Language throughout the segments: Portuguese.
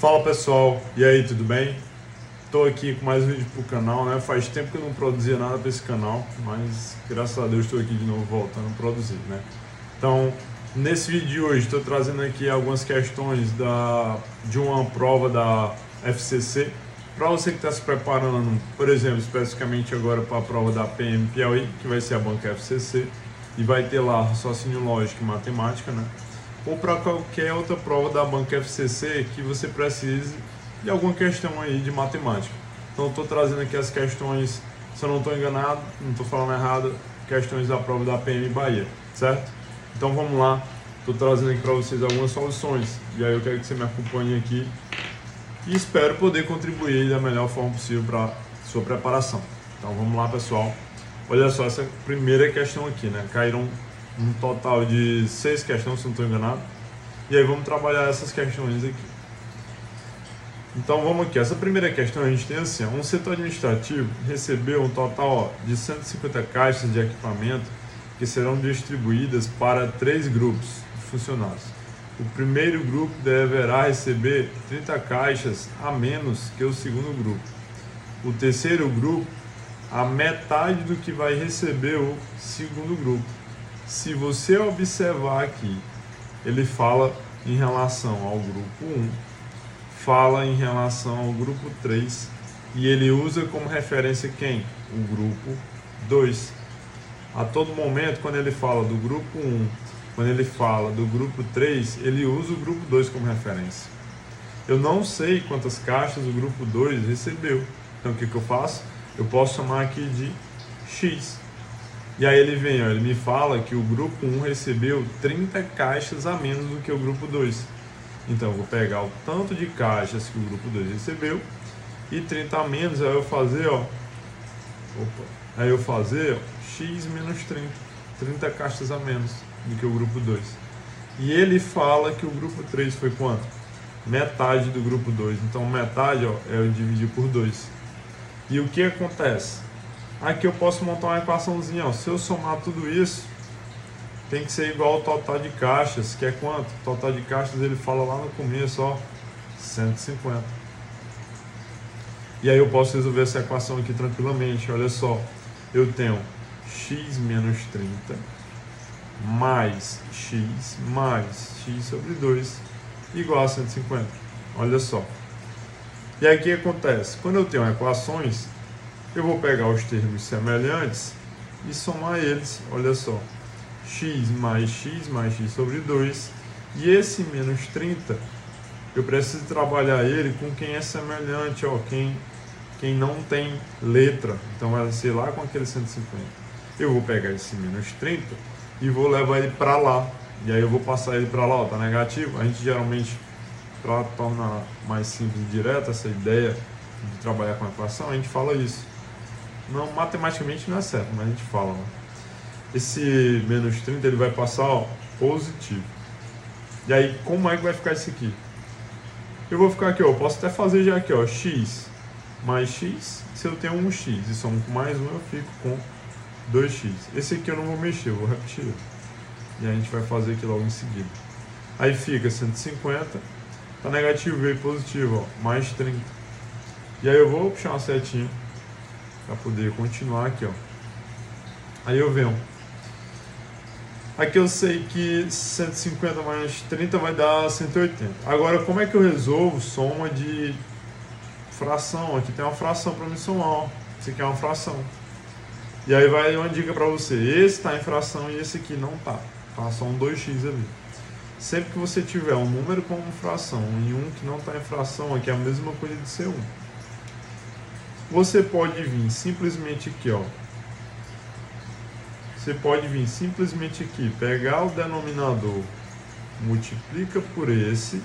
Fala pessoal, e aí, tudo bem? Estou aqui com mais um vídeo pro canal, né? Faz tempo que eu não produzia nada para esse canal, mas graças a Deus estou aqui de novo voltando a produzir, né? Então, nesse vídeo de hoje estou trazendo aqui algumas questões de uma prova da FCC para você que está se preparando, por exemplo, especificamente agora para a prova da PM Piauí, que vai ser a banca FCC, e vai ter lá raciocínio lógico e matemática, né? Ou para qualquer outra prova da banca FCC que você precise de alguma questão aí de matemática. Então estou trazendo aqui as questões, se eu não estou enganado, não estou falando errado, questões da prova da PM Bahia, certo? Então vamos lá, estou trazendo aqui para vocês algumas soluções, e aí eu quero que você me acompanhe aqui e espero poder contribuir da melhor forma possível para a sua preparação. Então vamos lá, pessoal. Olha só essa primeira questão aqui, né? Caíram um total de 6 questões, se não estou enganado. E aí vamos trabalhar essas questões aqui. Então vamos aqui, essa primeira questão a gente tem assim, um setor administrativo recebeu um total de 150 caixas de equipamento que serão distribuídas para 3 grupos de funcionários. O primeiro grupo deverá receber 30 caixas a menos que o segundo grupo. O terceiro grupo, a metade do que vai receber o segundo grupo. Se você observar aqui, ele fala em relação ao grupo 1, fala em relação ao grupo 3 e ele usa como referência quem? O grupo 2. A todo momento, quando ele fala do grupo 1, quando ele fala do grupo 3, ele usa o grupo 2 como referência. Eu não sei quantas caixas o grupo 2 recebeu. Então o que eu faço? Eu posso chamar aqui de X. E aí ele vem, ó, ele me fala que o grupo 1 recebeu 30 caixas a menos do que o grupo 2. Então eu vou pegar o tanto de caixas que o grupo 2 recebeu e 30 a menos, aí eu fazer, X menos 30. 30 caixas a menos do que o grupo 2. E ele fala que o grupo 3 foi quanto? Metade do grupo 2. Então metade, ó, eu dividi por 2. E o que acontece? Aqui eu posso montar uma equaçãozinha, ó. Se eu somar tudo isso, tem que ser igual ao total de caixas, que é quanto? O total de caixas ele fala lá no começo, ó, 150. E aí eu posso resolver essa equação aqui tranquilamente, olha só. Eu tenho x menos 30 mais x sobre 2 igual a 150. Olha só. E aí o que acontece? Quando eu tenho equações, eu vou pegar os termos semelhantes e somar eles, olha só, x mais x sobre 2, e esse menos 30, eu preciso trabalhar ele com quem é semelhante, ó, quem não tem letra, então vai ser lá com aquele 150. Eu vou pegar esse menos 30 e vou levar ele para lá, e aí eu vou passar ele para lá, ó, tá negativo, a gente geralmente, para tornar mais simples e direto essa ideia de trabalhar com a equação, a gente fala isso. Não, matematicamente não é certo, mas a gente fala, né? Esse menos 30 ele vai passar, ó, positivo. E aí, como é que vai ficar isso aqui? Eu vou ficar aqui, ó, posso até fazer já aqui, ó, x mais x. Se eu tenho um x e somo com mais um, eu fico com 2x. Esse aqui eu não vou mexer, eu vou repetir. E a gente vai fazer aqui logo em seguida. Aí fica 150, tá negativo, veio positivo, ó, mais 30. E aí eu vou puxar uma setinha para poder continuar aqui, ó. Aí eu venho. Aqui eu sei que 150 mais 30 vai dar 180. Agora, como é que eu resolvo soma de fração? Aqui tem uma fração para me somar, ó. Isso aqui é uma fração. E aí vai uma dica para você. Esse está em fração e esse aqui não tá. Tá só um 2x ali. Sempre que você tiver um número como fração e um que não está em fração, aqui é a mesma coisa de ser 1. Você pode vir simplesmente aqui, ó. Você pode vir simplesmente aqui, pegar o denominador, multiplica por esse,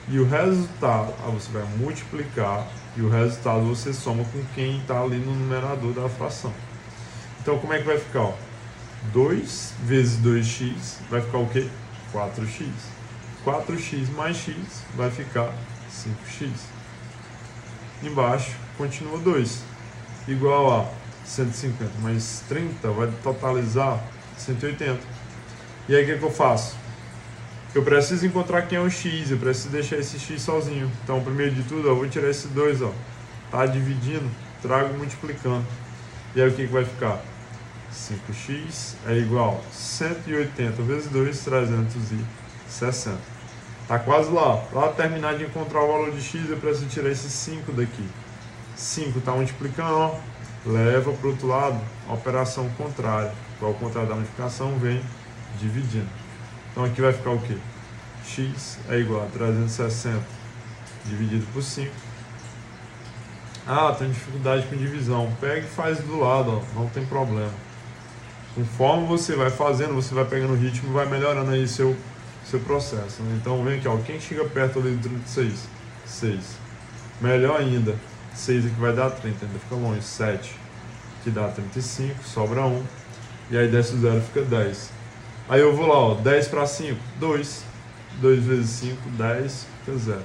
e o resultado, você vai multiplicar, e o resultado você soma com quem está ali no numerador da fração. Então como é que vai ficar? Ó? 2 vezes 2x vai ficar o quê? 4x. 4x mais x vai ficar 5x. Embaixo continua 2, igual a 150 mais 30 vai totalizar 180. E aí o que eu faço? Eu preciso encontrar quem é o x, eu preciso deixar esse x sozinho. Então, primeiro de tudo, ó, eu vou tirar esse 2, ó. Tá dividindo, trago multiplicando. E aí o que vai ficar? 5x é igual a 180 vezes 2, 360. Tá quase lá. Para terminar de encontrar o valor de x, eu preciso tirar esse 5 daqui. 5 está multiplicando, ó. Leva para o outro lado a operação contrária. Ao contrário da multiplicação, vem dividindo. Então aqui vai ficar o quê? X é igual a 360 dividido por 5. Ah, tem dificuldade com divisão. Pega e faz do lado, ó. Não tem problema. Conforme você vai fazendo, você vai pegando o ritmo e vai melhorando aí seu processo, né? Então vem aqui, ó. Quem chega perto ali do 36? 6. Melhor ainda, 6 aqui vai dar 30, ainda fica longe. 7, que dá 35, sobra 1. E aí desce o 0, fica 10. Aí eu vou lá, ó. 10 para 5, 2. 2 vezes 5, 10, fica 0.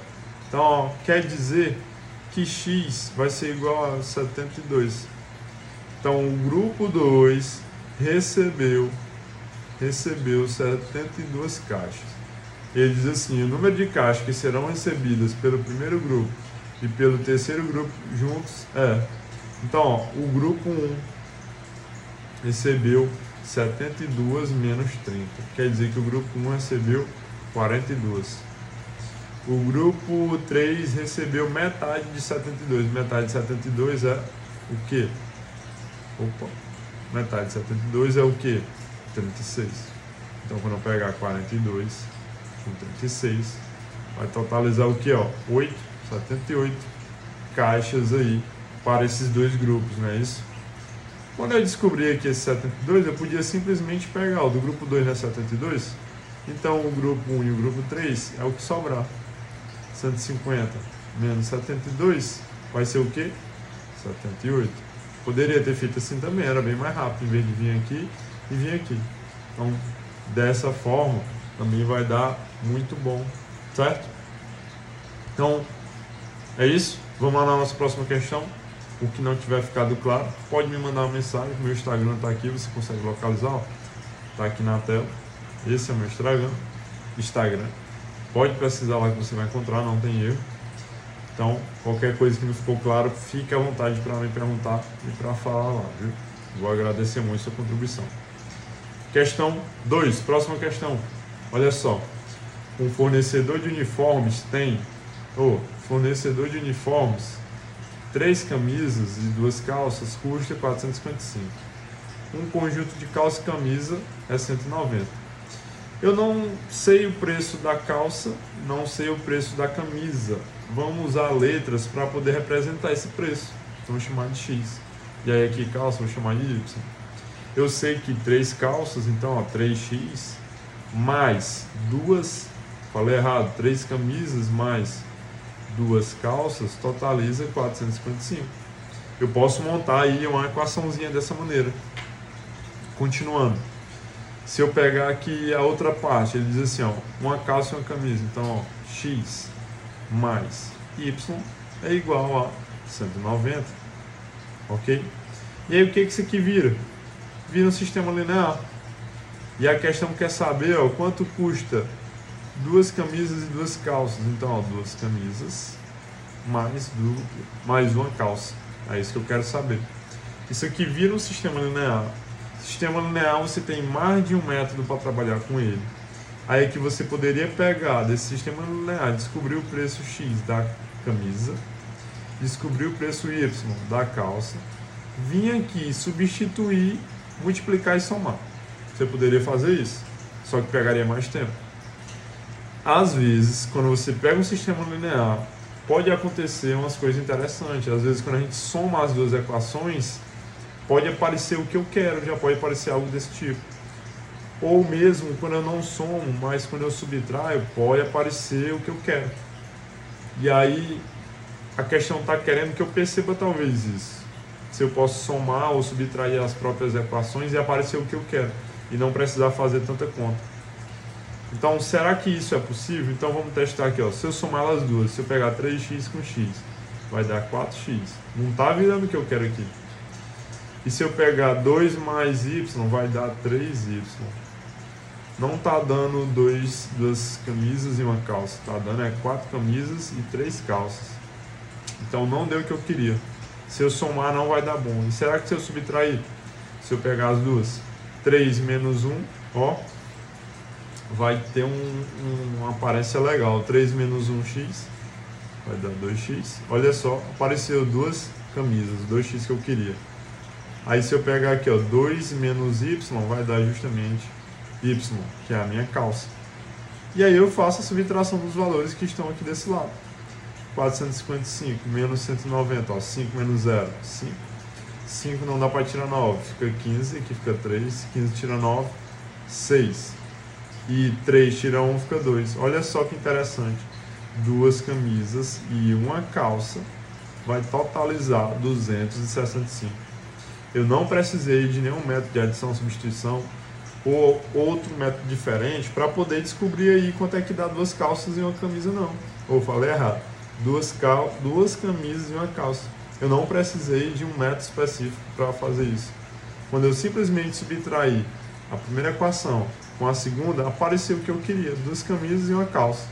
Então, ó, quer dizer que x vai ser igual a 72. Então, o grupo 2 recebeu 72 caixas. Ele diz assim: o número de caixas que serão recebidas pelo primeiro grupo e pelo terceiro grupo juntos é. Então, ó, o grupo 1 recebeu 72 menos 30. Quer dizer que o grupo 1 recebeu 42. O grupo 3 recebeu metade de 72. Metade de 72 é o quê? Metade de 72 é o quê? 36. Então, quando eu pegar 42 com 36, vai totalizar o quê? 78 caixas aí para esses dois grupos, não é isso? Quando eu descobri aqui esse 72, eu podia simplesmente pegar o do grupo 2 é 72. Então, o grupo 1 e o grupo 3 é o que sobrar. 150 menos 72 vai ser o quê? 78. Poderia ter feito assim também, era bem mais rápido, em vez de vir aqui e vir aqui. Então, dessa forma, também vai dar muito bom, certo? Então, é isso. Vamos lá na nossa próxima questão. O que não tiver ficado claro, pode me mandar uma mensagem. Meu Instagram está aqui, você consegue localizar. Está aqui na tela. Esse é o meu Instagram. Pode precisar lá que você vai encontrar, não tem erro. Então, qualquer coisa que não ficou claro, fique à vontade para me perguntar e para falar lá, viu? Vou agradecer muito a sua contribuição. Questão 2, próxima questão. Olha só, um fornecedor de uniformes tem, fornecedor de uniformes, 3 camisas e 2 calças custa 455. Um conjunto de calça e camisa é 190. Eu não sei o preço da calça, não sei o preço da camisa. Vamos usar letras para poder representar esse preço. Então, vou chamar de X. E aí aqui calça, vou chamar de Y. Eu sei que 3 calças, então 3x, mais 2, falei errado, 3 camisas mais 2 calças, totaliza 455. Eu posso montar aí uma equaçãozinha dessa maneira. Continuando. Se eu pegar aqui a outra parte, ele diz assim, uma calça e uma camisa. Então, x mais y é igual a 190. Ok? E aí, o que isso aqui vira? Vira um sistema linear. E a questão quer saber quanto custa 2 camisas e 2 calças. Então, 2 camisas mais uma calça. É isso que eu quero saber. Isso aqui vira um sistema linear. Sistema linear, você tem mais de um método para trabalhar com ele. Aí que você poderia pegar desse sistema linear, descobrir o preço X da camisa, descobrir o preço Y da calça, vir aqui, substituir, multiplicar e somar. Você poderia fazer isso, só que pegaria mais tempo. Às vezes, quando você pega um sistema linear, pode acontecer umas coisas interessantes. Às vezes, quando a gente soma as duas equações, pode aparecer o que eu quero, já pode aparecer algo desse tipo. Ou mesmo quando eu não somo, mas quando eu subtraio, pode aparecer o que eu quero. E aí a questão está querendo que eu perceba talvez isso. Se eu posso somar ou subtrair as próprias equações e aparecer o que eu quero. E não precisar fazer tanta conta. Então, será que isso é possível? Então vamos testar aqui. Se eu somar elas duas, se eu pegar 3x com x, vai dar 4x. Não está virando o que eu quero aqui. E se eu pegar 2 mais y, vai dar 3y. não está dando duas camisas e uma calça, está dando 4 camisas e 3 calças. Então não deu o que eu queria. Se eu somar não vai dar bom. E será que se eu subtrair, se eu pegar as duas, 3 menos 1, ó, vai ter uma aparência legal. 3 menos 1x vai dar 2x. Olha só, apareceu 2 camisas, 2x que eu queria. Aí se eu pegar aqui, ó, 2 menos y, vai dar justamente y, que é a minha calça. E aí eu faço a subtração dos valores que estão aqui desse lado. 455 menos 190, ó, 5 menos 0, 5. 5 não dá para tirar 9, fica 15, aqui fica 3. 15 tira 9, 6. E 3 tira 1, fica 2. Olha só que interessante. 2 camisas e uma calça vai totalizar 265. Eu não precisei de nenhum método de adição ou substituição ou outro método diferente para poder descobrir aí quanto é que dá 2 calças e uma camisa, não. Ou falei errado. 2 camisas e uma calça. Eu não precisei de um método específico para fazer isso. Quando eu simplesmente subtraí a primeira equação com a segunda, apareceu o que eu queria, 2 camisas e uma calça.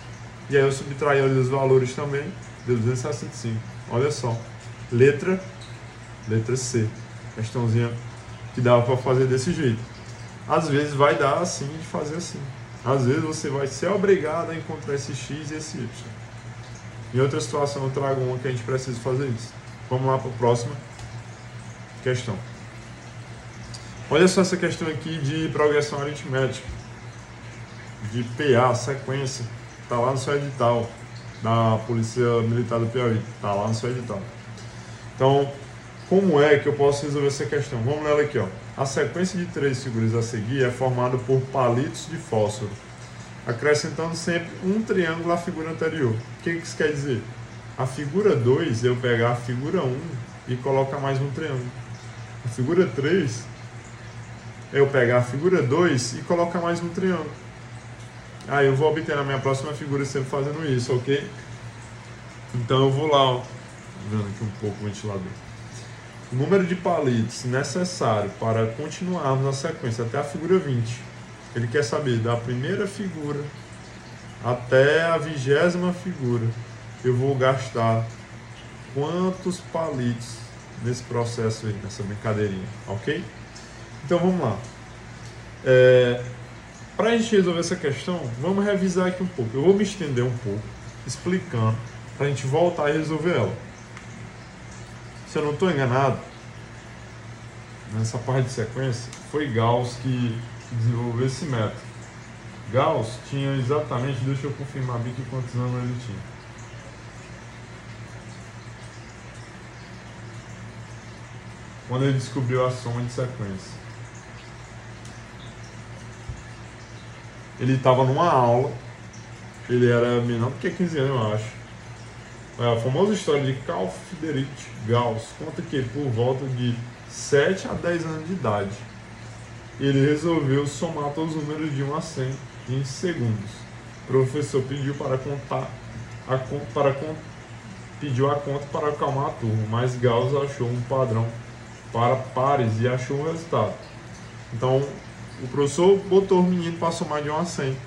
E aí eu subtraí os valores também, deu 265. Olha só, letra C. Questãozinha que dava para fazer desse jeito. Às vezes vai dar assim, de fazer assim. Às vezes você vai ser obrigado a encontrar esse x e esse y. Em outra situação eu trago uma que a gente precisa fazer isso. Vamos lá para a próxima questão. Olha só essa questão aqui de progressão aritmética, de PA, sequência. Está lá no seu edital da Polícia Militar do Piauí. Está lá no seu edital. Então, como é que eu posso resolver essa questão? Vamos ler ela aqui, ó. A sequência de 3 figuras a seguir é formada por palitos de fósforo, acrescentando sempre um triângulo à figura anterior. O que isso quer dizer? A figura 2, eu pegar a figura 1 e colocar mais um triângulo. A figura 3, eu pegar a figura 2 e colocar mais um triângulo. Aí eu vou obter na minha próxima figura sempre fazendo isso, ok? Então eu vou lá, ó, vendo aqui um pouco o ventilador. O número de palitos necessário para continuarmos a sequência até a figura 20. Ele quer saber da primeira figura até a 20ª figura. Eu vou gastar quantos palitos nesse processo aí, nessa brincadeirinha, ok? Então vamos lá. Para a gente resolver essa questão, vamos revisar aqui um pouco. Eu vou me estender um pouco, explicando, para a gente voltar e resolver ela. Se eu não estou enganado, nessa parte de sequência, foi Gauss que desenvolveu esse método. Gauss tinha exatamente, deixa eu confirmar bem que quantos anos ele tinha. Quando ele descobriu a soma de sequência. Ele estava numa aula, ele era menor do que 15 anos, eu acho. A famosa história de Carl Friedrich Gauss conta que por volta de 7 a 10 anos de idade, ele resolveu somar todos os números de 1 a 100 em segundos. O professor pediu pediu a conta para acalmar a turma, mas Gauss achou um padrão para pares e achou um resultado. Então, o professor botou o menino para somar de 1 a 100.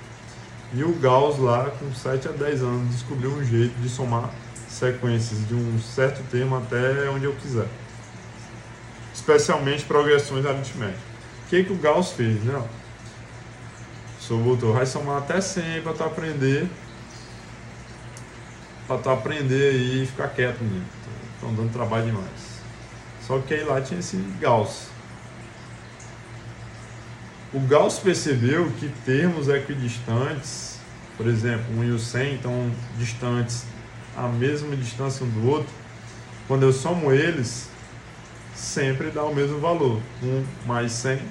E o Gauss lá, com 7 a 10 anos, descobriu um jeito de somar sequências de um certo termo até onde eu quiser. Especialmente progressões aritméticas. O que o Gauss fez, né? O professor botou, vai somar até 100 para tu aprender. Para tu aprender aí e ficar quieto, menino. Estão dando trabalho demais. Só que aí lá tinha esse Gauss. O Gauss percebeu que termos equidistantes, por exemplo, 1 e o 100, então distantes a mesma distância um do outro, quando eu somo eles, sempre dá o mesmo valor. 1 mais 100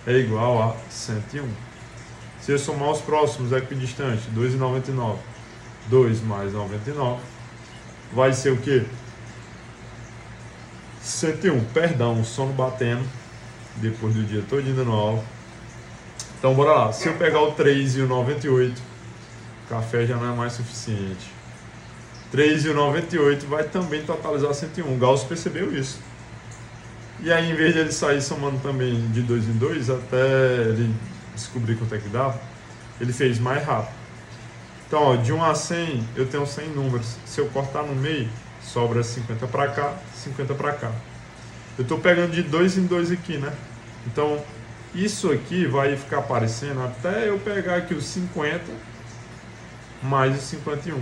é igual a 101. Se eu somar os próximos equidistantes, 2 e 99, 2 mais 99, vai ser o quê? 101. Perdão, o sono batendo, depois do dia todo dando aula. Então bora lá, se eu pegar o 3 e o 98, o café já não é mais suficiente. 3 e o 98 vai também totalizar 101. O Gauss percebeu isso. E aí, em vez de ele sair somando também de 2 em 2, até ele descobrir quanto é que dava, ele fez mais rápido. Então, ó, de 1 a 100, eu tenho 100 números. Se eu cortar no meio, sobra 50 para cá, 50 para cá. Eu estou pegando de 2 em 2 aqui, né? Então, isso aqui vai ficar aparecendo até eu pegar aqui os 50 mais os 51,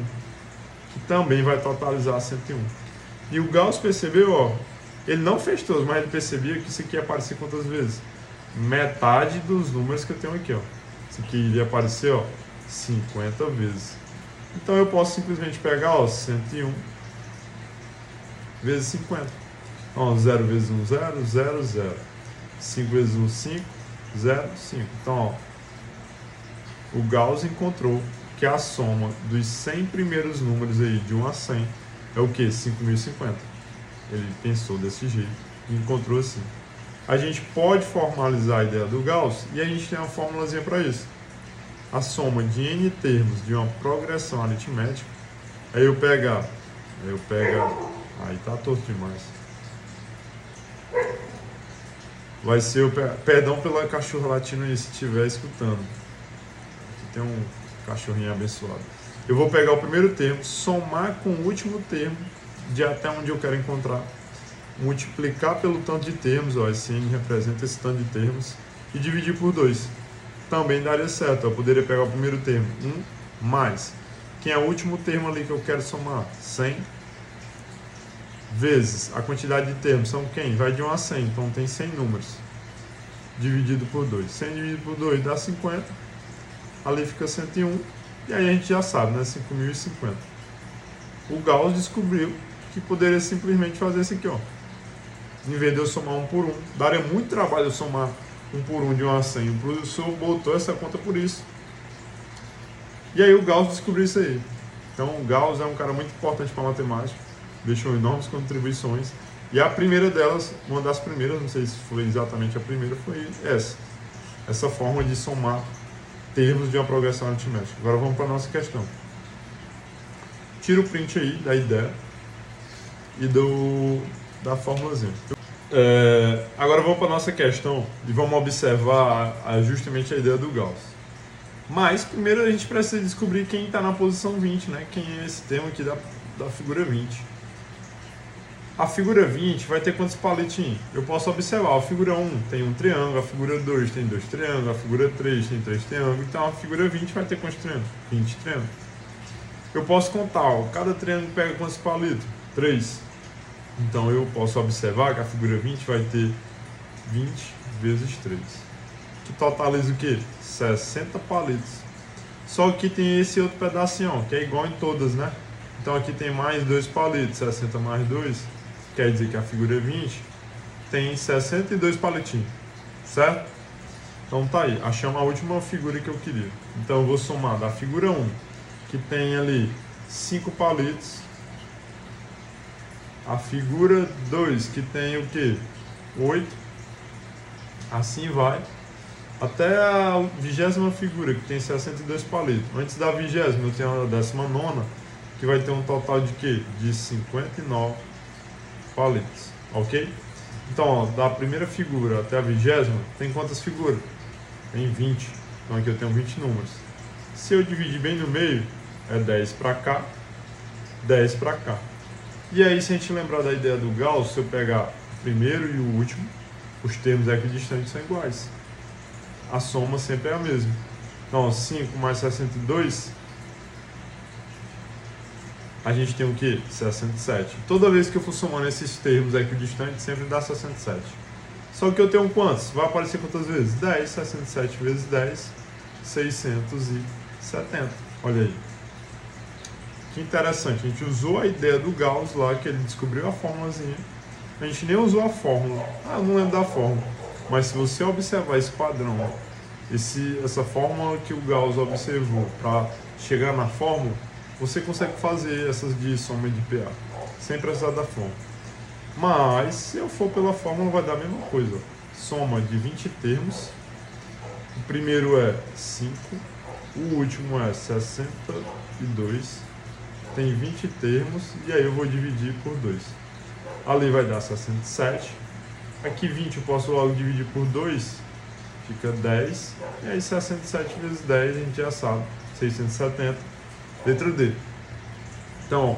que também vai totalizar 101. E o Gauss percebeu, ó, ele não fez todos, mas ele percebia que isso aqui ia aparecer quantas vezes? Metade dos números que eu tenho aqui, ó. Isso aqui iria aparecer, ó, 50 vezes. Então eu posso simplesmente pegar, ó, 101 vezes 50. Então, 0 vezes 1, 0, 0, 0. 5 vezes 1, 5, 0, 5. Então, ó, o Gauss encontrou que a soma dos 100 primeiros números aí, de 1 a 100, é o que? 5.050. Ele pensou desse jeito e encontrou assim. A gente pode formalizar a ideia do Gauss e a gente tem uma formulazinha para isso. A soma de n termos de uma progressão aritmética, aí tá torto demais. Vai ser perdão pela cachorra latina aí se estiver escutando. Aqui tem um cachorrinho abençoado. Eu vou pegar o primeiro termo, somar com o último termo de até onde eu quero encontrar, multiplicar pelo tanto de termos, ó, esse n representa esse tanto de termos, e dividir por 2. Também daria certo, eu poderia pegar o primeiro termo, 1 mais, quem é o último termo ali que eu quero somar? 100 vezes a quantidade de termos, são quem? Vai de 1 a 100, então tem 100 números, dividido por 2. 100 dividido por 2 dá 50, ali fica 101, e aí a gente já sabe, né? 5.050. O Gauss descobriu que poderia simplesmente fazer isso aqui, ó. Em vez de eu somar 1 por 1, daria muito trabalho eu somar 1 por 1 de 1 a 100. O professor botou essa conta por isso. E aí o Gauss descobriu isso aí. Então o Gauss é um cara muito importante para a matemática, deixou enormes contribuições. E a primeira delas, uma das primeiras, não sei se foi exatamente a primeira, foi essa forma de somar termos de uma progressão aritmética. Agora vamos para a nossa questão. Tira o print aí da ideia e da formulazinha. Agora vamos para a nossa questão e vamos observar justamente a ideia do Gauss. Mas primeiro a gente precisa descobrir quem está na posição 20, né? Quem é esse termo aqui da figura 20. A figura 20 vai ter quantos palitinhos? Eu posso observar, a figura 1 tem um triângulo, a figura 2 tem 2 triângulos, a figura 3 tem 3 triângulos, então a figura 20 vai ter quantos triângulos? 20 triângulos. Eu posso contar, ó, cada triângulo pega quantos palitos? 3. Então eu posso observar que a figura 20 vai ter 20 vezes 3. Que totaliza o quê? 60 palitos. Só que tem esse outro pedacinho, ó, que é igual em todas, né? Então aqui tem mais 2 palitos, 60 mais 2, quer dizer que a figura 20 tem 62 palitinhos, certo? Então tá aí, achamos a última figura que eu queria. Então eu vou somar da figura 1, que tem ali 5 palitos, a figura 2, que tem o que? 8, assim vai, até a 20ª figura, que tem 62 palitos. Antes da 20ª, eu tenho a 19ª, que vai ter um total de quê? De 59 palitos, ok? Então, ó, da primeira figura até a 20ª, tem quantas figuras? Tem 20, então aqui eu tenho 20 números. Se eu dividir bem no meio, é 10 para cá, 10 para cá. E aí, se a gente lembrar da ideia do Gauss, se eu pegar o primeiro e o último, os termos equidistantes são iguais. A soma sempre é a mesma. Então, 5 mais 62, a gente tem o que? 67. Toda vez que eu for somando esses termos equidistantes, sempre dá 67. Só que eu tenho quantos? Vai aparecer quantas vezes? 10, 67 vezes 10, 670. Olha aí. Que interessante, a gente usou a ideia do Gauss lá, que ele descobriu a formulazinha. A gente nem usou a fórmula. Eu não lembro da fórmula. Mas se você observar esse padrão, essa fórmula que o Gauss observou para chegar na fórmula, você consegue fazer essas de soma e de PA, sem precisar da fórmula. Mas, se eu for pela fórmula, vai dar a mesma coisa. Soma de 20 termos. O primeiro é 5, o último é 62. Tem 20 termos, e aí eu vou dividir por 2. Ali vai dar 67. Aqui 20 eu posso logo dividir por 2. fica 10, e aí 67 vezes 10 a gente já sabe, 670, letra D. Então,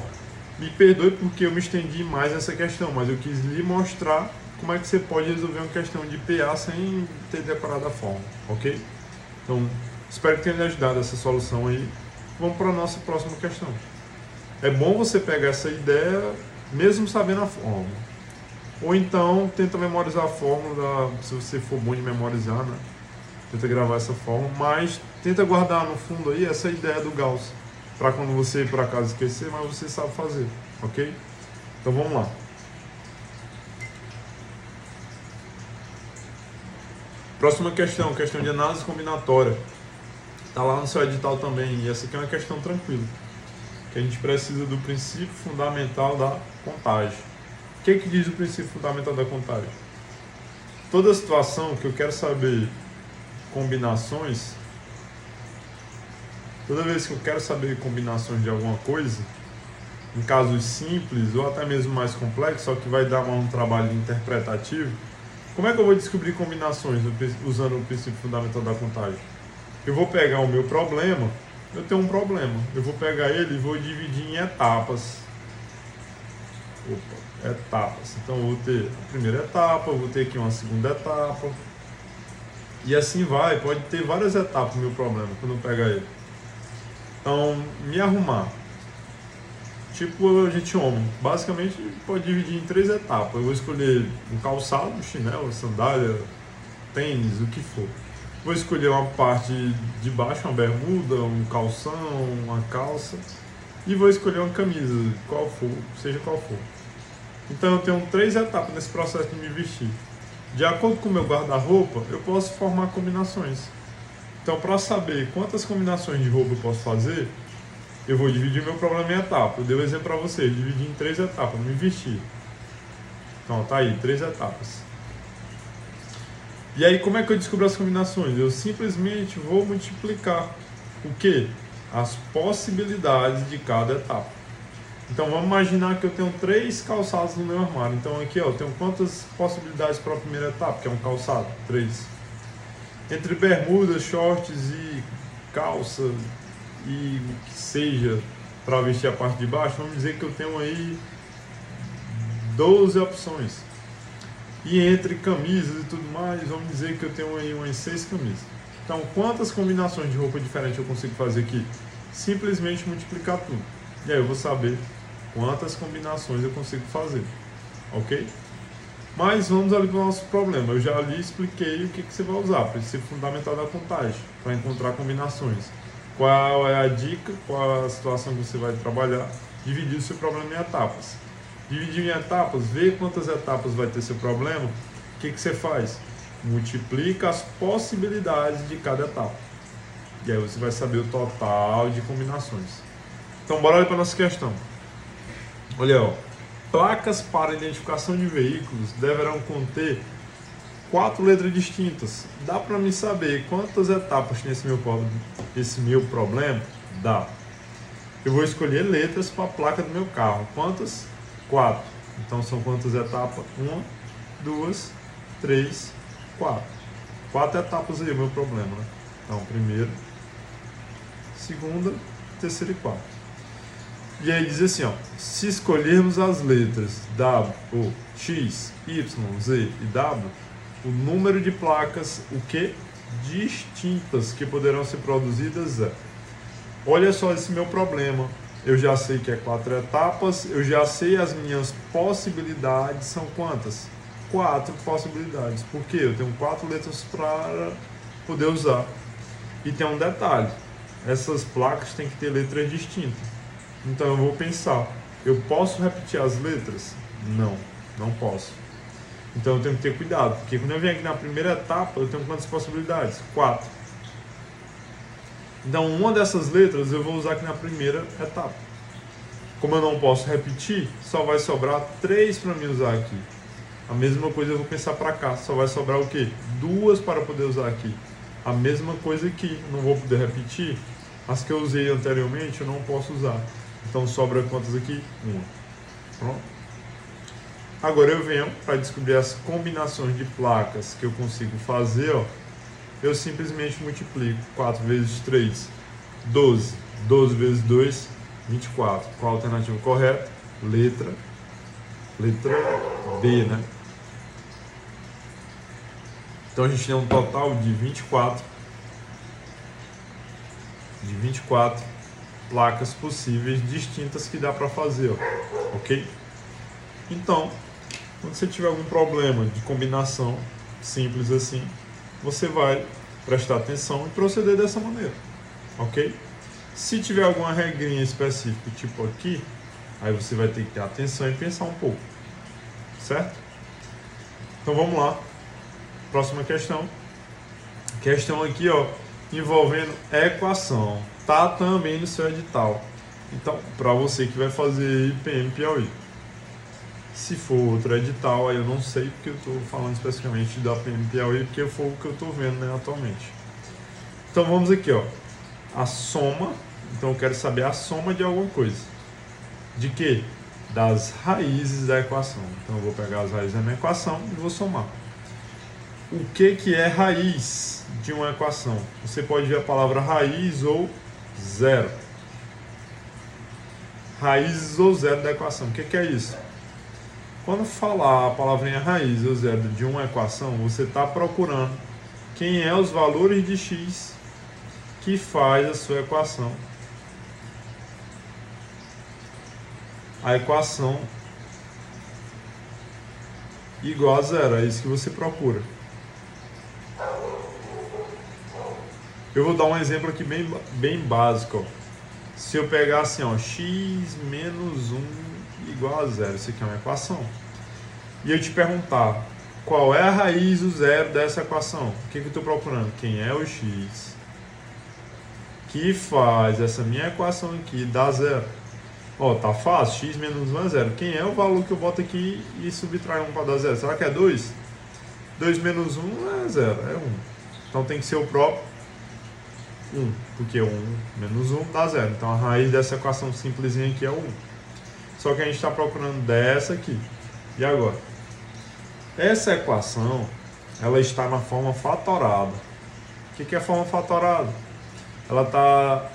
me perdoe porque eu me estendi mais nessa questão, mas eu quis lhe mostrar como é que você pode resolver uma questão de PA sem ter decorado a fórmula, ok? Então, espero que tenha lhe ajudado essa solução aí. Vamos para a nossa próxima questão. É bom você pegar essa ideia mesmo sabendo a fórmula. Ou então, tenta memorizar a fórmula, se você for bom de memorizar, né? Tenta gravar essa fórmula, mas tenta guardar no fundo aí essa ideia do Gauss, para quando você por acaso esquecer, mas você sabe fazer, ok? Então vamos lá. Próxima questão, questão de análise combinatória. Está lá no seu edital também, e essa aqui é uma questão tranquila, que a gente precisa do princípio fundamental da contagem. O que diz o princípio fundamental da contagem? Toda situação que eu quero saber combinações, toda vez que eu quero saber combinações de alguma coisa, em casos simples ou até mesmo mais complexos, só que vai dar um trabalho interpretativo, como é que eu vou descobrir combinações usando o princípio fundamental da contagem? Eu vou pegar o meu problema, eu tenho um problema, eu vou pegar ele e vou dividir em etapas. Etapas. Então eu vou ter a primeira etapa, eu vou ter aqui uma segunda etapa. E assim vai, pode ter várias etapas no meu problema quando eu pegar ele. Então, me arrumar. Tipo a gente homem. Basicamente pode dividir em 3 etapas. Eu vou escolher um calçado, um chinelo, sandália, tênis, o que for. Vou escolher uma parte de baixo, uma bermuda, um calção, uma calça. E vou escolher uma camisa, qual for, seja qual for. Então eu tenho 3 etapas nesse processo de me vestir. De acordo com o meu guarda-roupa, eu posso formar combinações. Então, para saber quantas combinações de roupa eu posso fazer, eu vou dividir meu problema em etapas. Eu dei um exemplo para vocês, dividir em 3 etapas, me vestir. Então, tá aí, 3 etapas. E aí, como é que eu descubro as combinações? Eu simplesmente vou multiplicar o quê? As possibilidades de cada etapa. Então vamos imaginar que eu tenho 3 calçados no meu armário. Então aqui eu tenho quantas possibilidades para a primeira etapa, que é um calçado? 3. Entre bermudas, shorts e calça e o que seja para vestir a parte de baixo, vamos dizer que eu tenho aí 12 opções. E entre camisas e tudo mais, vamos dizer que eu tenho aí umas 6 camisas. Então quantas combinações de roupa diferentes eu consigo fazer aqui? Simplesmente multiplicar tudo. E aí eu vou saber quantas combinações eu consigo fazer, ok? Mas vamos ali para o nosso problema. Eu já lhe expliquei o que você vai usar, o princípio fundamental da contagem, para encontrar combinações. Qual é a dica, qual é a situação que você vai trabalhar, dividir o seu problema em etapas. Dividir em etapas, ver quantas etapas vai ter seu problema, o que você faz? Multiplica as possibilidades de cada etapa. E aí você vai saber o total de combinações. Então bora ali para a nossa questão. Olha, ó, placas para identificação de veículos deverão conter 4 letras distintas. Dá para me saber quantas etapas tem esse meu problema? Dá. Eu vou escolher letras para a placa do meu carro. Quantas? 4. Então são quantas etapas? 1, 2, 3, 4. 4 etapas aí o meu problema, né? Então, primeira, segunda, terceira e quarta. E aí diz assim, ó, se escolhermos as letras W, X, Y, Z e W, o número de placas, o que? Distintas que poderão ser produzidas é. Olha só esse meu problema. Eu já sei que é 4 etapas, eu já sei as minhas possibilidades, são quantas? 4 possibilidades. Por quê? Eu tenho 4 letras para poder usar. E tem um detalhe, essas placas têm que ter letras distintas. Então eu vou pensar, eu posso repetir as letras? Não, não posso. Então eu tenho que ter cuidado, porque quando eu venho aqui na primeira etapa, eu tenho quantas possibilidades? 4. Então uma dessas letras eu vou usar aqui na primeira etapa. Como eu não posso repetir, só vai sobrar 3 para mim usar aqui. A mesma coisa eu vou pensar para cá, só vai sobrar o quê? 2 para poder usar aqui. A mesma coisa aqui, não vou poder repetir. As que eu usei anteriormente eu não posso usar. Então sobra quantas aqui? 1. Pronto. Agora eu venho para descobrir as combinações de placas que eu consigo fazer, ó, eu simplesmente multiplico 4 vezes 3, 12. 12 vezes 2, 24. Qual a alternativa correta? Letra B, né? Então a gente tem um total de 24 placas possíveis distintas que dá para fazer, ó, ok? Então, quando você tiver algum problema de combinação simples assim, você vai prestar atenção e proceder dessa maneira, ok? Se tiver alguma regrinha específica, tipo aqui, aí você vai ter que ter atenção e pensar um pouco, certo? Então vamos lá, próxima questão. Questão aqui, ó, envolvendo equação, tá também no seu edital. Então, para você que vai fazer IPM Piauí. Se for outro edital, aí eu não sei, porque eu estou falando especificamente da PM Piauí, porque foi o que eu estou vendo, né, atualmente. Então vamos aqui, ó, a soma. Então eu quero saber a soma de alguma coisa. De quê? Das raízes da equação. Então eu vou pegar as raízes da minha equação e vou somar. O que é raiz de uma equação? Você pode ver a palavra raiz ou zero. Raízes ou zero da equação. O que é isso? Quando falar a palavrinha raiz ou zero de uma equação, você está procurando quem é os valores de x que faz a sua equação. A equação igual a zero, é isso que você procura. Eu vou dar um exemplo aqui bem básico. Ó. Se eu pegar assim, ó, x menos 1 igual a zero, isso aqui é uma equação. E eu te perguntar, qual é a raiz do zero dessa equação? O que eu estou procurando? Quem é o x que faz essa minha equação aqui dar zero? Ó, tá fácil, x menos 1 é zero. Quem é o valor que eu boto aqui e subtrai 1 para dar zero? Será que é 2? 2 menos 1 é zero, é 1. Então tem que ser o próprio 1, porque 1 menos 1 dá zero. Então a raiz dessa equação simplesinha aqui é 1. Só que a gente está procurando dessa aqui. E agora? Essa equação, ela está na forma fatorada. O que é a forma fatorada? Ela está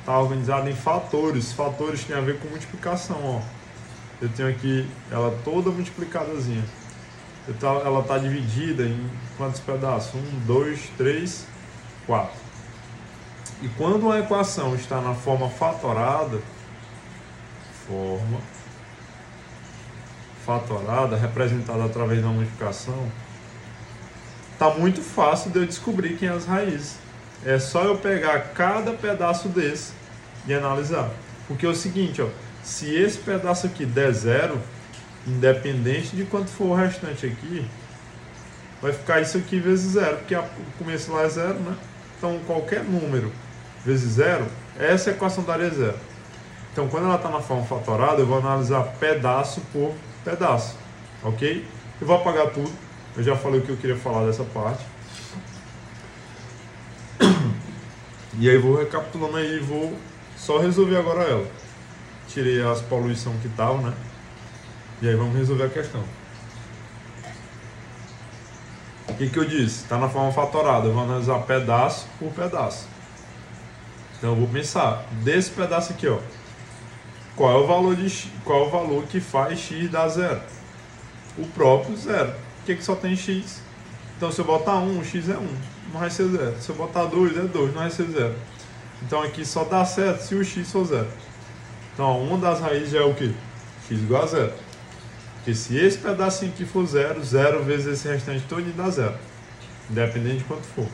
organizada em fatores. Fatores têm a ver com multiplicação. Ó. Eu tenho aqui ela toda multiplicadazinha. Ela está dividida em quantos pedaços? 1, 2, 3, 4. E quando uma equação está na forma fatorada, representada através da multiplicação, está muito fácil de eu descobrir quem é as raízes. É só eu pegar cada pedaço desse e analisar. Porque é o seguinte, ó, se esse pedaço aqui der zero, independente de quanto for o restante aqui, vai ficar isso aqui vezes zero, porque o começo lá é zero, né? Então qualquer número vezes zero, essa equação daria zero. Então quando ela está na forma fatorada, eu vou analisar pedaço por pedaço, ok? Eu vou apagar tudo, eu já falei o que eu queria falar dessa parte. E aí vou recapitulando aí, vou só resolver agora ela. Tirei as poluições que estavam, né? E aí vamos resolver a questão. O que eu disse? Está na forma fatorada, eu vou analisar pedaço por pedaço. Então eu vou pensar, desse pedaço aqui, ó, qual é o valor que faz x dar zero? O próprio zero. Por que só tem x? Então se eu botar 1, x é 1, não vai ser zero. Se eu botar 2, é 2, não vai ser zero. Então aqui só dá certo se o x for zero. Então ó, uma das raízes já é o quê? X igual a zero. Porque se esse pedacinho aqui for zero, zero vezes esse restante todo dá zero. Independente de quanto for.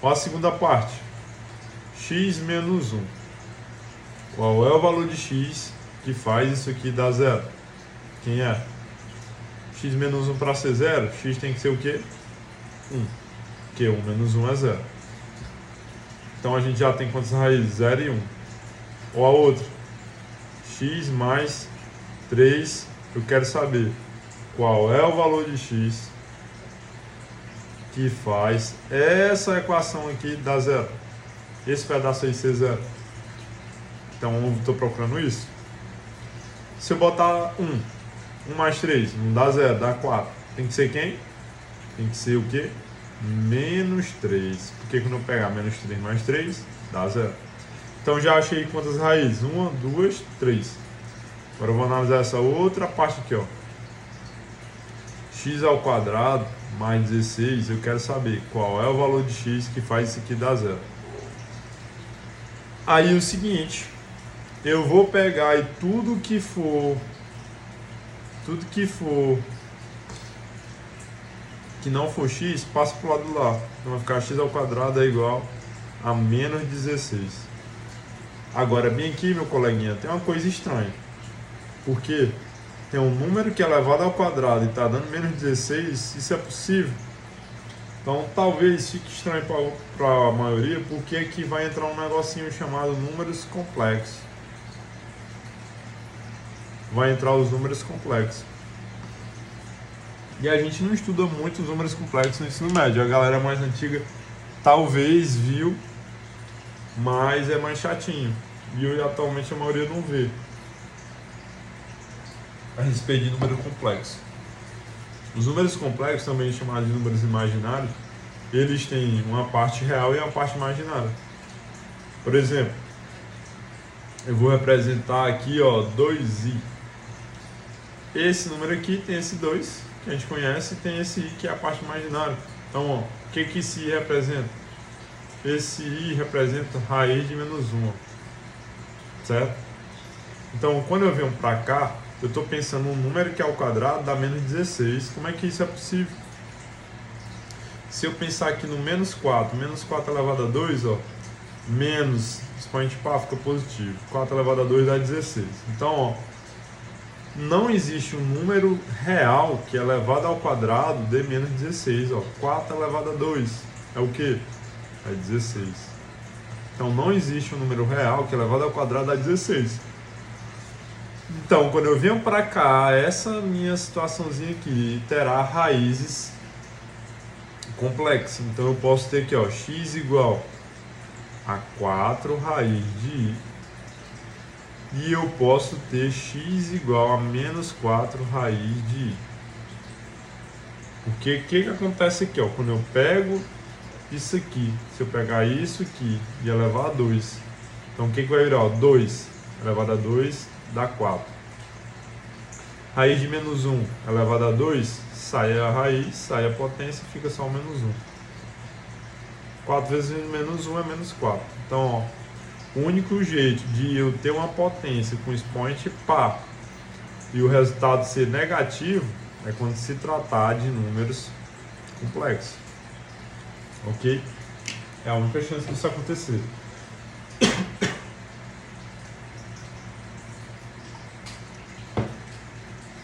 Olha a segunda parte. X menos 1. Qual é o valor de x que faz isso aqui dar zero? Quem é? X menos 1 para ser zero, x tem que ser o quê? 1. Porque 1 menos 1 é zero. Então a gente já tem quantas raízes? 0 e 1. Ou a outra. X mais 3. Eu quero saber qual é o valor de x que faz essa equação aqui dar zero. Esse pedaço aí ser zero. Então eu estou procurando isso. Se eu botar 1 mais 3, não dá 0, dá 4. Tem que ser quem? Tem que ser o quê? menos 3. Porque quando eu pegar menos 3 mais 3, dá 0. Então já achei quantas raízes? 1, 2, 3. Agora eu vou analisar essa outra parte aqui, ó. X ao quadrado mais 16, eu quero saber qual é o valor de x que faz isso aqui dar 0. Aí o seguinte, eu vou pegar e tudo que for que não for x, passa pro lado do lá. Então vai ficar x ao quadrado é igual a menos 16. Agora, bem aqui, meu coleguinha, tem uma coisa estranha. Porque tem um número que é elevado ao quadrado e está dando menos 16, isso é possível? Então talvez fique estranho para a maioria, porque aqui vai entrar um negocinho chamado números complexos. Vai entrar os números complexos. E a gente não estuda muito os números complexos no ensino médio. A galera mais antiga talvez viu, mas é mais chatinho. E atualmente a maioria não vê a respeito de número complexo. Os números complexos, também chamados de números imaginários, eles têm uma parte real e uma parte imaginária. Por exemplo, eu vou representar aqui, ó, 2i. Esse número aqui tem esse 2, que a gente conhece, e tem esse i, que é a parte imaginária. Então, ó, o que esse i representa? Esse i representa raiz de menos 1, certo? Então, quando eu venho para cá, eu estou pensando num número que é ao quadrado dá menos 16. Como é que isso é possível? Se eu pensar aqui no menos 4 elevado a 2, ó, menos, expoente pá, fica positivo. 4 elevado a 2 dá 16. Então, ó, não existe um número real que elevado ao quadrado dê menos 16. Ó. 4 elevado a 2 é o quê? É 16. Então, não existe um número real que elevado ao quadrado dá 16. Então, quando eu venho para cá, essa minha situaçãozinha aqui terá raízes complexas. Então, eu posso ter aqui, ó, x igual a 4 raiz de i. E eu posso ter x igual a menos 4 raiz de i. Porque o que acontece aqui? Ó, quando eu pego isso aqui, se eu pegar isso aqui e elevar a 2, então o que vai virar? Ó, 2 elevado a 2 dá 4. Raiz de menos 1 elevado a 2, sai a raiz, sai a potência, fica só o menos 1. 4 vezes menos 1 é menos 4. Então, ó, o único jeito de eu ter uma potência com expoente pá e o resultado ser negativo é quando se tratar de números complexos. Ok? É a única chance disso acontecer.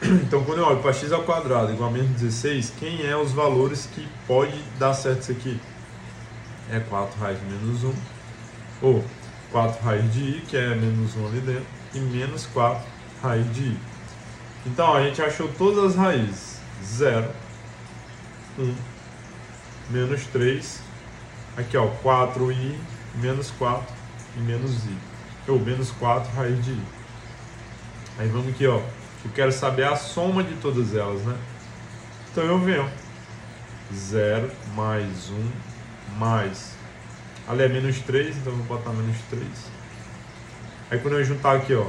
Então, quando eu olho para x ao quadrado igual a menos 16, quem é os valores que pode dar certo isso aqui? É 4 raiz de menos 1, ou 4 raiz de i, que é menos 1 ali dentro, e menos 4 raiz de i. Então, a gente achou todas as raízes. 0, 1, menos 3, aqui ó, 4i, menos 4 e menos i, ou menos 4 raiz de i. Aí vamos aqui, ó, eu quero saber a soma de todas elas, né? Então eu venho 0 mais 1 mais, ali é menos 3, então eu vou botar menos 3. Aí quando eu juntar aqui, ó,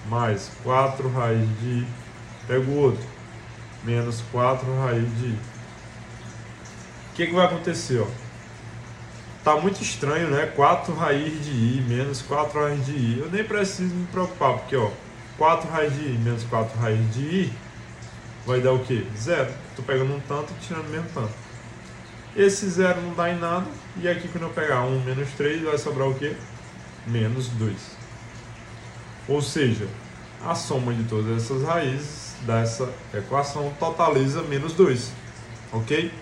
mais 4 raiz de i, pego o outro, menos 4 raiz de i. O que vai acontecer, ó? Tá muito estranho, né? 4 raiz de i menos 4 raiz de i. Eu nem preciso me preocupar, porque, ó, 4 raiz de i menos 4 raiz de i vai dar o quê? 0. Tô pegando um tanto e tirando o mesmo tanto. Esse 0 não dá em nada. E aqui, quando eu pegar 1 menos 3, vai sobrar o quê? Menos 2. Ou seja, a soma de todas essas raízes dessa equação totaliza menos 2. Ok?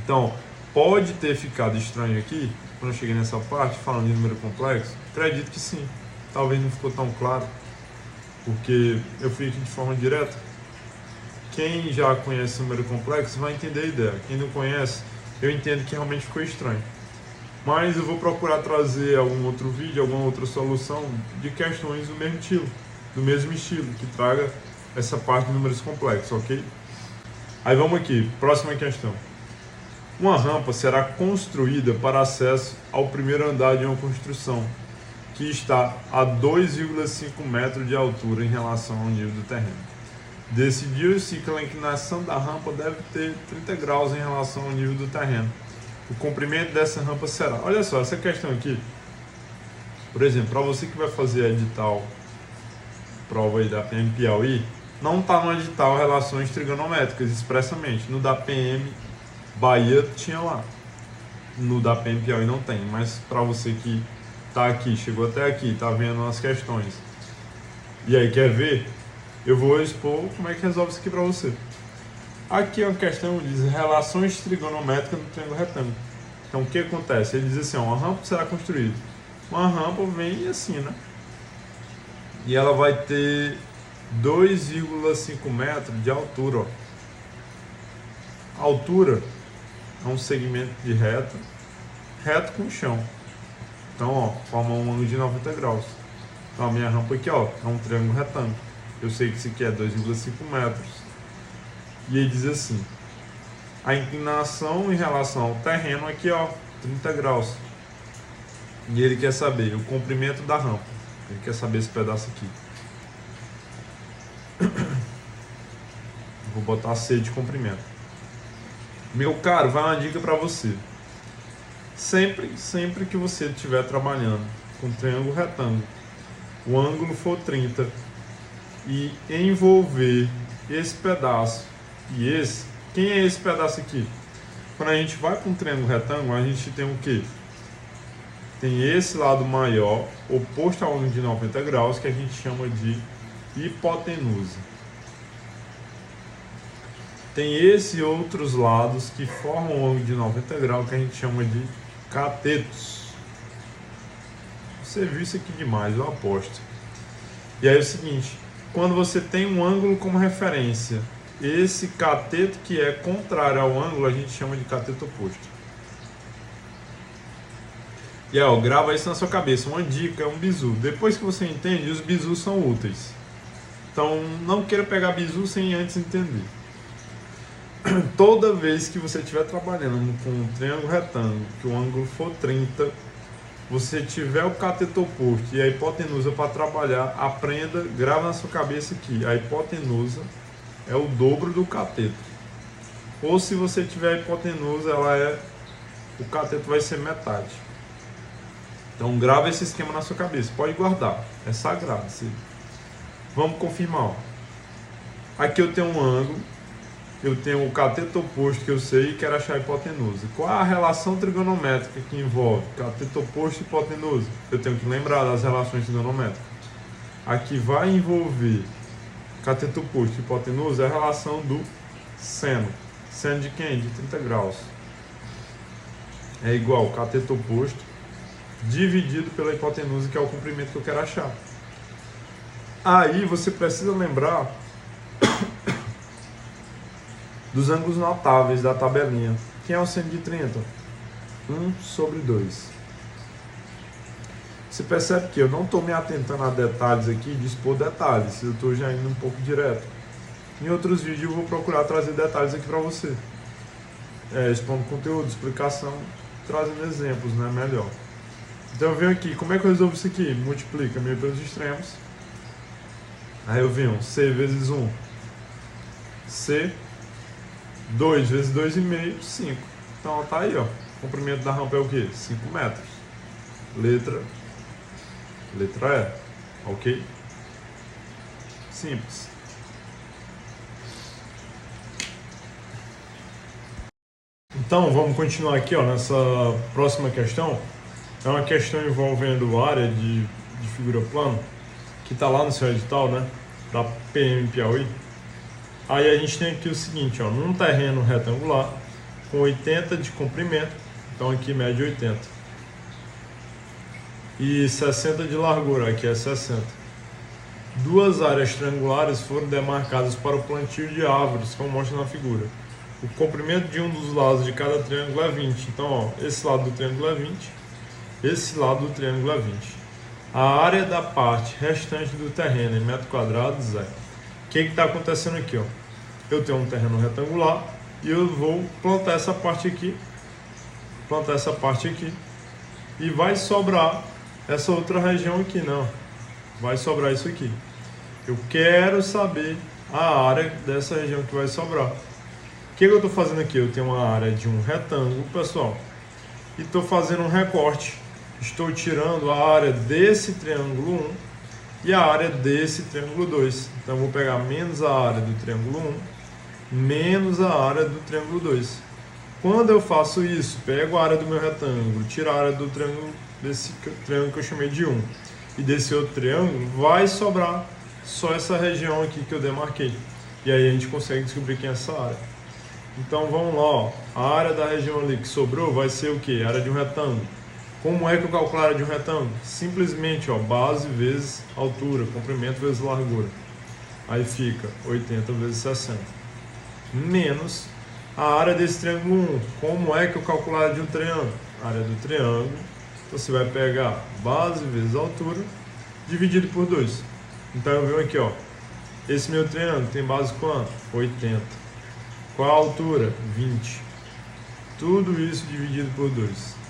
Então, pode ter ficado estranho aqui, quando eu cheguei nessa parte, falando de número complexo? Acredito que sim. Talvez não ficou tão claro, porque eu fui aqui de forma direta. Quem já conhece número complexo vai entender a ideia. Quem não conhece, eu entendo que realmente ficou estranho. Mas eu vou procurar trazer algum outro vídeo, alguma outra solução de questões do mesmo estilo, que traga essa parte de números complexos, ok? Aí vamos aqui, próxima questão. Uma rampa será construída para acesso ao primeiro andar de uma construção, que está a 2,5 metros de altura em relação ao nível do terreno. Decidiu-se que a inclinação da rampa deve ter 30 graus em relação ao nível do terreno. O comprimento dessa rampa será... Olha só, essa questão aqui, por exemplo, para você que vai fazer edital, prova aí da PM Piauí, não está no edital relações trigonométricas expressamente. No da PM Bahia tinha lá. No da PM Piauí não tem, mas para você que está aqui, chegou até aqui, está vendo as questões e aí quer ver, eu vou expor como é que resolve isso aqui para você. Aqui é uma questão de relações trigonométricas no triângulo retângulo. Então o que acontece? Ele diz assim, ó, uma rampa será construída. Uma rampa vem assim, né? E ela vai ter 2,5 metros de altura, ó. A altura é um segmento de reto com o chão. Então, ó, forma um ângulo de 90 graus. Então, a minha rampa aqui, ó, é um triângulo retângulo. Eu sei que isso aqui é 2,5 metros. E ele diz assim, a inclinação em relação ao terreno aqui, ó, 30 graus. E ele quer saber o comprimento da rampa. Ele quer saber esse pedaço aqui. Vou botar C de comprimento. Meu caro, vai uma dica para você. Sempre que você estiver trabalhando com triângulo retângulo, o ângulo for 30 e envolver esse pedaço e esse, quem é esse pedaço aqui? Quando a gente vai para um triângulo retângulo, a gente tem o quê? Tem esse lado maior, oposto ao ângulo de 90 graus, que a gente chama de hipotenusa. Tem esses outros lados que formam um ângulo de 90 graus, que a gente chama de catetos. Você viu isso aqui demais, eu aposto. E aí é o seguinte, quando você tem um ângulo como referência, esse cateto que é contrário ao ângulo, a gente chama de cateto oposto. E aí, ó, grava isso na sua cabeça, uma dica, é um bizu. Depois que você entende, os bizus são úteis. Então, não queira pegar bizu sem antes entender. Toda vez que você estiver trabalhando com um triângulo retângulo, que o ângulo for 30, você tiver o cateto oposto e a hipotenusa para trabalhar, aprenda, grava na sua cabeça que a hipotenusa é o dobro do cateto. Ou se você tiver a hipotenusa, o cateto vai ser metade. Então grava esse esquema na sua cabeça, pode guardar, é sagrado. Vamos confirmar. Ó. Aqui eu tenho um ângulo. Eu tenho o cateto oposto que eu sei e quero achar a hipotenusa. Qual é a relação trigonométrica que envolve cateto oposto e hipotenusa? Eu tenho que lembrar das relações trigonométricas. Aqui vai envolver cateto oposto e hipotenusa é a relação do seno. Seno de quem? De 30 graus. É igual cateto oposto dividido pela hipotenusa, que é o comprimento que eu quero achar. Aí você precisa lembrar dos ângulos notáveis da tabelinha. Quem é o seno de 30? 1/2. Você percebe que eu não estou me atentando a detalhes aqui, de expor detalhes, eu estou já indo um pouco direto. Em outros vídeos eu vou procurar trazer detalhes aqui para você. Expondo conteúdo, explicação, trazendo exemplos, né? Melhor. Então eu venho aqui, como é que eu resolvo isso aqui? Multiplica meio pelos extremos. Aí eu venho C vezes 1. C 2 vezes 2,5, 5. Então tá aí, ó. O comprimento da rampa é o quê? 5 metros. Letra E. Ok? Simples. Então vamos continuar aqui, ó, nessa próxima questão. É uma questão envolvendo área de figura plana, que está lá no seu edital, né? Da PM Piauí. Aí a gente tem aqui o seguinte, ó, num terreno retangular com 80 de comprimento, então aqui mede 80, e 60 de largura, aqui é 60. Duas áreas triangulares foram demarcadas para o plantio de árvores, como mostra na figura. O comprimento de um dos lados de cada triângulo é 20, então ó, esse lado do triângulo é 20, esse lado do triângulo é 20. A área da parte restante do terreno em metros quadrados é... O que está acontecendo aqui? Ó? Eu tenho um terreno retangular e eu vou plantar essa parte aqui, e vai sobrar essa outra região aqui, não, vai sobrar isso aqui. Eu quero saber a área dessa região que vai sobrar. O que eu estou fazendo aqui? Eu tenho uma área de um retângulo, pessoal, e estou fazendo um recorte. Estou tirando a área desse triângulo 1 e a área desse triângulo 2. Então, eu vou pegar menos a área do triângulo 1, menos a área do triângulo 2. Quando eu faço isso, pego a área do meu retângulo, tiro a área do triângulo, desse triângulo que eu chamei de 1, e desse outro triângulo, vai sobrar só essa região aqui que eu demarquei. E aí a gente consegue descobrir quem é essa área. Então vamos lá, ó. A área da região ali que sobrou vai ser o que? A área de um retângulo. Como é que eu calculo a área de um retângulo? Simplesmente, ó, base vezes altura, comprimento vezes largura. Aí fica 80 vezes 60. Menos a área desse triângulo 1. Como é que eu calculo a área de um triângulo? A área do triângulo, você vai pegar base vezes altura, dividido por 2. Então eu venho aqui, ó. Esse meu triângulo tem base quanto? 80. Qual a altura? 20. Tudo isso dividido por 2.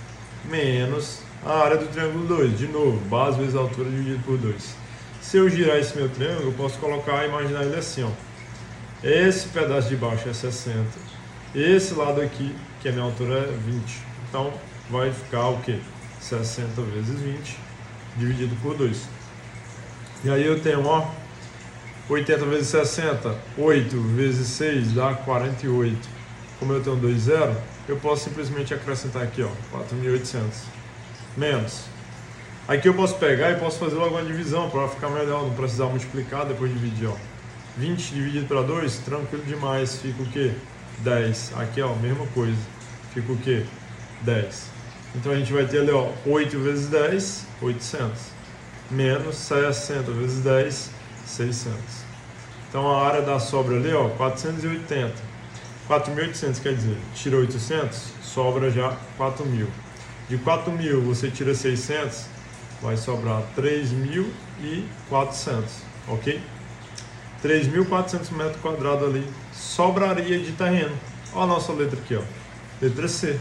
Menos a área do triângulo 2. De novo, base vezes altura dividido por 2. Se eu girar esse meu triângulo, eu posso colocar, imaginar ele assim, ó. Esse pedaço de baixo é 60. Esse lado aqui, que a minha altura é 20. Então, vai ficar o quê? 60 vezes 20 dividido por 2. E aí eu tenho, ó, 80 vezes 60, 8 vezes 6 dá 48. Como eu tenho 2 zero, eu posso simplesmente acrescentar aqui, ó, 4.800. Menos. Aqui eu posso pegar e posso fazer logo uma divisão para ficar melhor, não precisar multiplicar depois dividir, ó. 20 dividido para 2, tranquilo demais, fica o quê? 10. Aqui, ó, mesma coisa. Fica o quê? 10. Então a gente vai ter ali, ó, 8 vezes 10, 800. Menos 60 vezes 10, 600. Então a área da sobra ali, ó, 480. 4.800 quer dizer, tira 800, sobra já 4.000. De 4.000 você tira 600, vai sobrar 3.400, ok? 3.400 metros quadrados ali sobraria de terreno. Olha a nossa letra aqui, ó, letra C.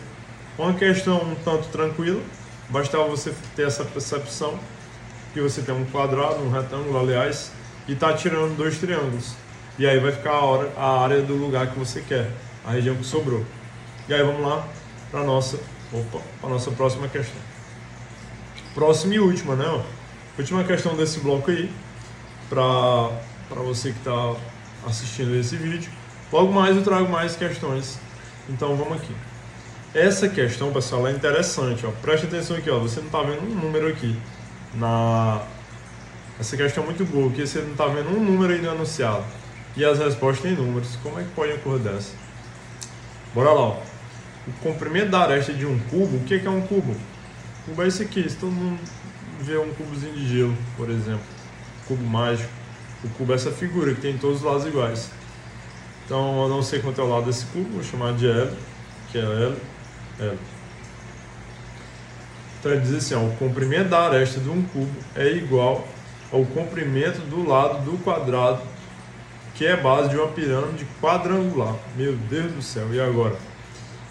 Uma questão um tanto tranquila, bastava você ter essa percepção que você tem um quadrado, um retângulo, aliás, e está tirando 2 triângulos. E aí vai ficar a área do lugar que você quer, a região que sobrou. E aí vamos lá para a nossa próxima questão. Próxima e última, né? Última questão desse bloco aí, para você que está assistindo esse vídeo. Logo mais eu trago mais questões. Então vamos aqui. Essa questão, pessoal, é interessante. Ó. Preste atenção aqui, ó. Você não está vendo um número aqui. Essa questão é muito boa, porque você não está vendo um número aí no enunciado. E as respostas têm números. Como é que pode ocorrer dessa? Bora lá. Ó. O comprimento da aresta de um cubo. O que é um cubo? O cubo é esse aqui. Se todo mundo vê um cubozinho de gelo, por exemplo. Cubo mágico. O cubo é essa figura que tem todos os lados iguais. Então, eu não sei quanto é o lado desse cubo. Vou chamar de L, que é L. Então ele diz assim, ó, o comprimento da aresta de um cubo é igual ao comprimento do lado do quadrado, que é base de uma pirâmide quadrangular. Meu Deus do céu, e agora?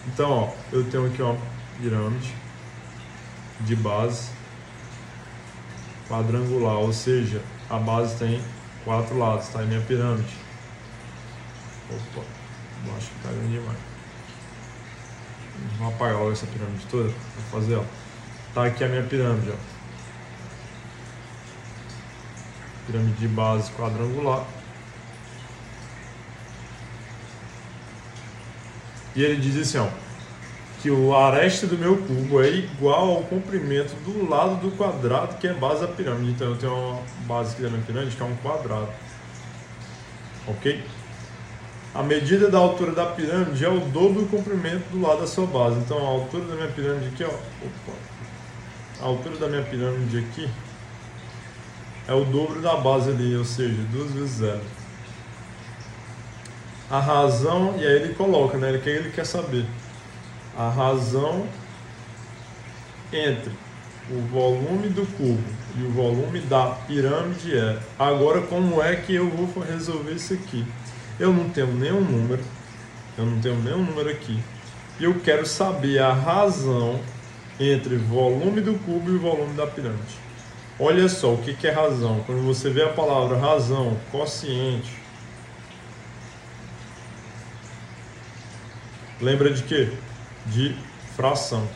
Então, ó, eu tenho aqui uma pirâmide de base quadrangular, ou seja, a base tem 4 lados, tá? É minha pirâmide. Opa, acho que tá grande demais. Vamos apagar logo essa pirâmide toda. Vou fazer, ó. Tá aqui a minha pirâmide, ó. Pirâmide de base quadrangular. E ele diz assim, ó, que a aresta do meu cubo é igual ao comprimento do lado do quadrado, que é base da pirâmide. Então eu tenho uma base aqui da minha pirâmide, que é um quadrado. Ok? A medida da altura da pirâmide é o dobro do comprimento do lado da sua base. Então a altura da minha pirâmide aqui, ó. A altura da minha pirâmide aqui é o dobro da base ali, ou seja, 2 vezes 0. A razão, e aí ele coloca, né? O que ele quer saber? A razão entre o volume do cubo e o volume da pirâmide é. Agora, como é que eu vou resolver isso aqui? Eu não tenho nenhum número, eu não tenho nenhum número aqui, e eu quero saber a razão entre volume do cubo e o volume da pirâmide. Olha só, o que é razão? Quando você vê a palavra razão, quociente, lembra de quê? De fração.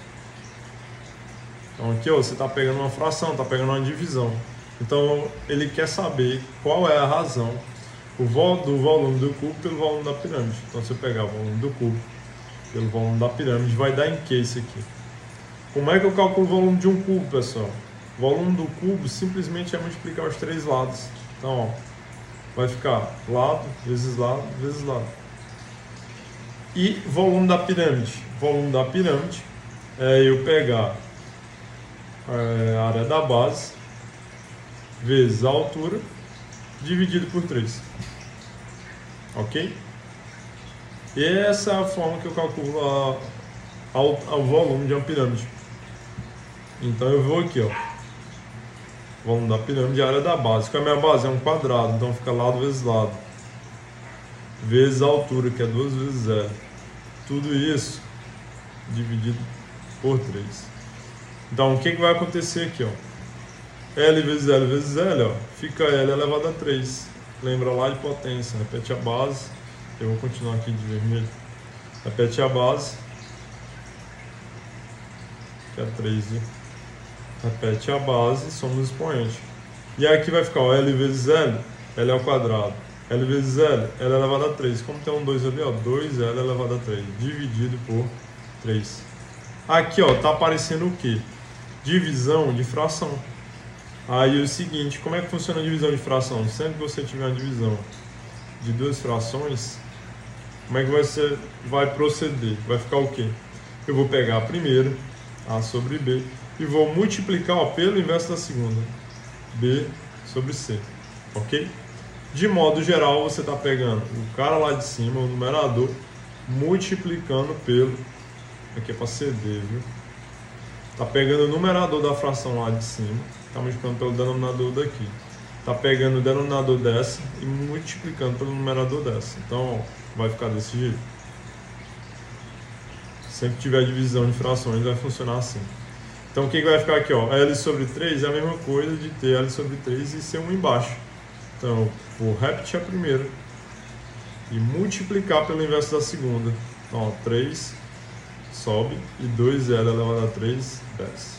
Então aqui, ó, você está pegando uma fração, está pegando uma divisão. Então ele quer saber qual é a razão do volume do cubo pelo volume da pirâmide. Então se eu pegar o volume do cubo pelo volume da pirâmide, vai dar em que isso aqui? Como é que eu calculo o volume de um cubo, pessoal? O volume do cubo simplesmente é multiplicar os três lados. Então, ó, vai ficar lado, vezes lado, vezes lado. E volume da pirâmide? Volume da pirâmide é eu pegar a área da base vezes a altura dividido por 3. Ok? E essa é a forma que eu calculo o volume de uma pirâmide. Então eu vou aqui, ó, volume da pirâmide, a área da base. Qual é a minha base? É um quadrado, então fica lado vezes lado, vezes a altura, que é 2 vezes 0. Tudo isso dividido por 3. Então o que vai acontecer aqui, ó? L vezes L vezes L, ó, fica L elevado a 3. Lembra lá de potência, repete a base. Eu vou continuar aqui de vermelho. Repete a base, que é 3, viu? Repete a base, somos expoente. E aqui vai ficar, ó, L vezes L, L ao quadrado. L vezes L, L elevado a 3. Como tem um 2 ali, ó, 2L elevado a 3, dividido por 3. Aqui, ó, tá aparecendo o quê? Divisão de fração. Aí é o seguinte, como é que funciona a divisão de fração? Sempre que você tiver uma divisão de duas frações, como é que você vai proceder? Vai ficar o quê? Eu vou pegar a primeira, A sobre B, e vou multiplicar, ó, pelo inverso da segunda, B sobre C, ok? De modo geral, você está pegando o cara lá de cima, o numerador, multiplicando pelo, aqui é para CD, viu? Está pegando o numerador da fração lá de cima, está multiplicando pelo denominador daqui. Está pegando o denominador dessa e multiplicando pelo numerador dessa. Então, ó, vai ficar desse jeito. Sempre que tiver divisão de frações, vai funcionar assim. Então, o que vai ficar aqui? Ó? L sobre 3 é a mesma coisa de ter L sobre 3 e ser 1 embaixo. Então, vou repetir a primeira e multiplicar pelo inverso da segunda. Então, ó, 3 sobe e 2L elevado a 3 desce.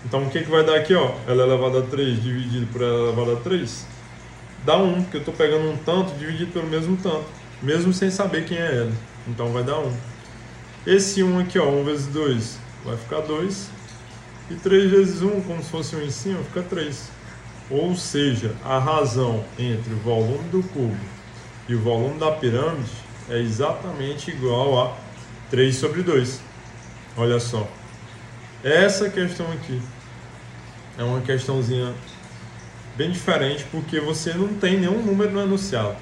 Então, o que vai dar aqui? Ó? L elevado a 3 dividido por L elevado a 3 dá 1, porque eu estou pegando um tanto dividido pelo mesmo tanto, mesmo sem saber quem é L. Então, vai dar 1. Esse 1 aqui, ó, 1 vezes 2 vai ficar 2. E 3 vezes 1, como se fosse 1 em cima, fica 3. Ou seja, a razão entre o volume do cubo e o volume da pirâmide é exatamente igual a 3 sobre 2. Olha só. Essa questão aqui é uma questãozinha bem diferente, porque você não tem nenhum número no enunciado.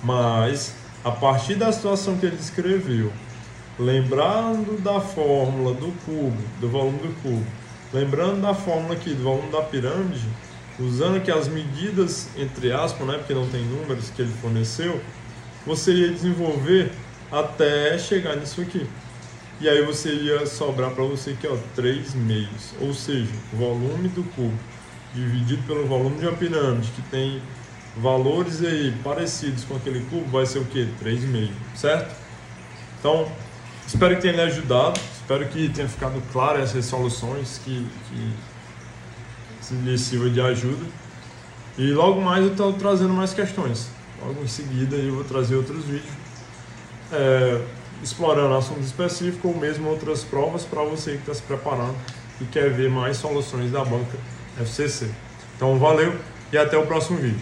Mas, a partir da situação que ele descreveu, lembrando da fórmula do cubo, do volume do cubo, lembrando da fórmula aqui do volume da pirâmide, usando aqui as medidas, entre aspas, né, porque não tem números que ele forneceu, você ia desenvolver até chegar nisso aqui. E aí você ia sobrar para você aqui, ó, 3 meios, ou seja, o volume do cubo dividido pelo volume de uma pirâmide, que tem valores aí parecidos com aquele cubo, vai ser o quê? 3 meios, certo? Então, espero que tenha lhe ajudado, espero que tenha ficado claro essas soluções que lhe sirva de ajuda. E logo mais eu estou trazendo mais questões. Logo em seguida eu vou trazer outros vídeos explorando assuntos específicos ou mesmo outras provas para você que está se preparando e quer ver mais soluções da banca FCC. Então valeu e até o próximo vídeo.